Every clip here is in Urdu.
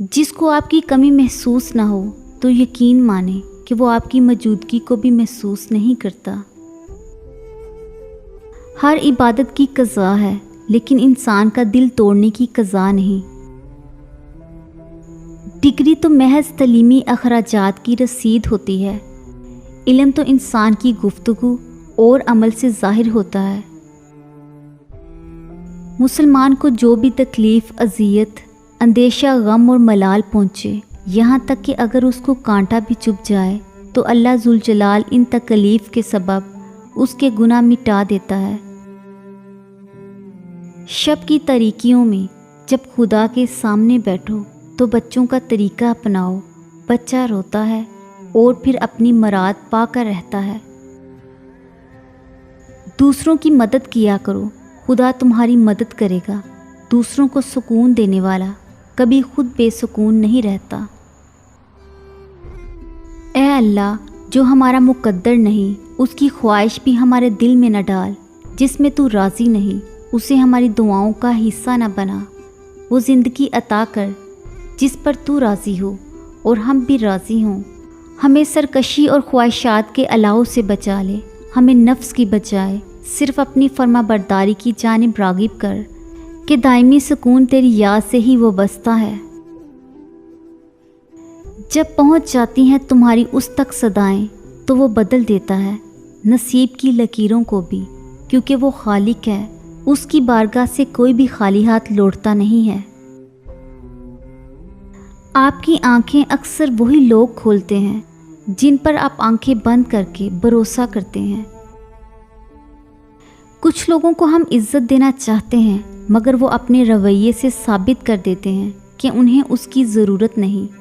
جس کو آپ کی کمی محسوس نہ ہو تو یقین مانیں کہ وہ آپ کی موجودگی کو بھی محسوس نہیں کرتا۔ ہر عبادت کی قضا ہے، لیکن انسان کا دل توڑنے کی قضا نہیں۔ ڈگری تو محض تعلیمی اخراجات کی رسید ہوتی ہے، علم تو انسان کی گفتگو اور عمل سے ظاہر ہوتا ہے۔ مسلمان کو جو بھی تکلیف، اذیت، اندیشہ، غم اور ملال پہنچے، یہاں تک کہ اگر اس کو کانٹا بھی چبھ جائے تو اللہ ذوالجلال ان تکلیف کے سبب اس کے گناہ مٹا دیتا ہے۔ شب کی تاریکیوں میں جب خدا کے سامنے بیٹھو تو بچوں کا طریقہ اپناؤ۔ بچہ روتا ہے اور پھر اپنی مراد پا کر رہتا ہے۔ دوسروں کی مدد کیا کرو، خدا تمہاری مدد کرے گا۔ دوسروں کو سکون دینے والا کبھی خود بے سکون نہیں رہتا۔ اے اللہ، جو ہمارا مقدر نہیں اس کی خواہش بھی ہمارے دل میں نہ ڈال۔ جس میں تو راضی نہیں اسے ہماری دعاؤں کا حصہ نہ بنا۔ وہ زندگی عطا کر جس پر تو راضی ہو اور ہم بھی راضی ہوں۔ ہمیں سرکشی اور خواہشات کے الاؤ سے بچا لے۔ ہمیں نفس کی بجائے صرف اپنی فرما برداری کی جانب راغب کر کہ دائمی سکون تیری یاد سے ہی وابستہ ہے۔ جب پہنچ جاتی ہیں تمہاری اس تک صدائیں تو وہ بدل دیتا ہے نصیب کی لکیروں کو بھی، کیونکہ وہ خالق ہے۔ اس کی بارگاہ سے کوئی بھی خالی ہاتھ لوٹتا نہیں ہے۔ آپ کی آنکھیں اکثر وہی لوگ کھولتے ہیں جن پر آپ آنکھیں بند کر کے بھروسہ کرتے ہیں۔ کچھ لوگوں کو ہم عزت دینا چاہتے ہیں مگر وہ اپنے رویے سے ثابت کر دیتے ہیں کہ انہیں اس کی ضرورت نہیں۔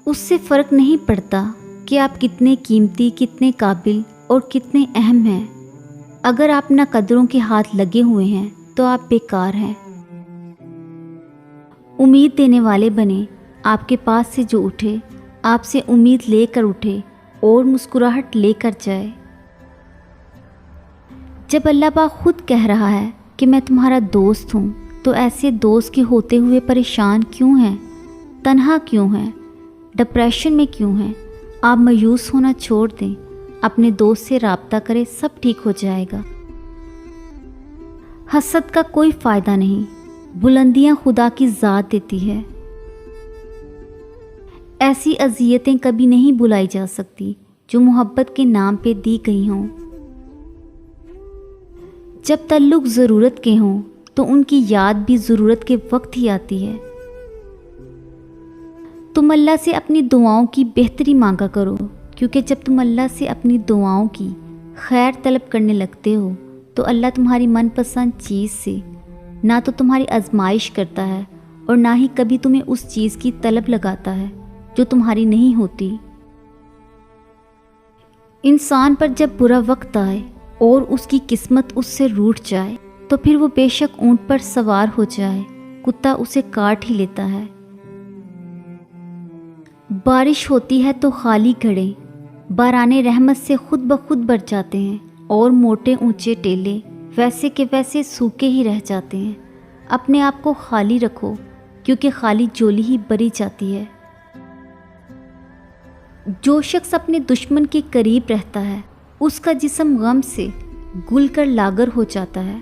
اس سے فرق نہیں پڑتا کہ آپ کتنے قیمتی، کتنے قابل اور کتنے اہم ہیں۔ اگر آپ نہ قدروں کے ہاتھ لگے ہوئے ہیں تو آپ بیکار ہیں۔ امید دینے والے بنے، آپ کے پاس سے جو اٹھے آپ سے امید لے کر اٹھے اور مسکراہٹ لے کر جائے۔ جب اللہ پاک خود کہہ رہا ہے کہ میں تمہارا دوست ہوں، تو ایسے دوست کے ہوتے ہوئے پریشان کیوں ہیں؟ تنہا کیوں ہیں؟ ڈپریشن میں کیوں ہیں؟ آپ مایوس ہونا چھوڑ دیں، اپنے دوست سے رابطہ کریں، سب ٹھیک ہو جائے گا۔ حسد کا کوئی فائدہ نہیں، بلندیاں خدا کی ذات دیتی ہے۔ ایسی اذیتیں کبھی نہیں بلائی جا سکتی جو محبت کے نام پہ دی گئی ہوں۔ جب تعلق ضرورت کے ہوں تو ان کی یاد بھی ضرورت کے وقت ہی آتی ہے۔ تم اللہ سے اپنی دعاؤں کی بہتری مانگا کرو، کیونکہ جب تم اللہ سے اپنی دعاؤں کی خیر طلب کرنے لگتے ہو تو اللہ تمہاری من پسند چیز سے نہ تو تمہاری آزمائش کرتا ہے اور نہ ہی کبھی تمہیں اس چیز کی طلب لگاتا ہے جو تمہاری نہیں ہوتی۔ انسان پر جب برا وقت آئے اور اس کی قسمت اس سے روٹھ جائے تو پھر وہ بے شک اونٹ پر سوار ہو جائے، کتا اسے کاٹ ہی لیتا ہے۔ بارش ہوتی ہے تو خالی گھڑے باران رحمت سے خود بخود بھر جاتے ہیں، اور موٹے اونچے ٹیلے ویسے کے ویسے سوکھے ہی رہ جاتے ہیں۔ اپنے آپ کو خالی رکھو، کیونکہ خالی جولی ہی بری جاتی ہے۔ جو شخص اپنے دشمن کے قریب رہتا ہے اس کا جسم غم سے گل کر لاغر ہو جاتا ہے۔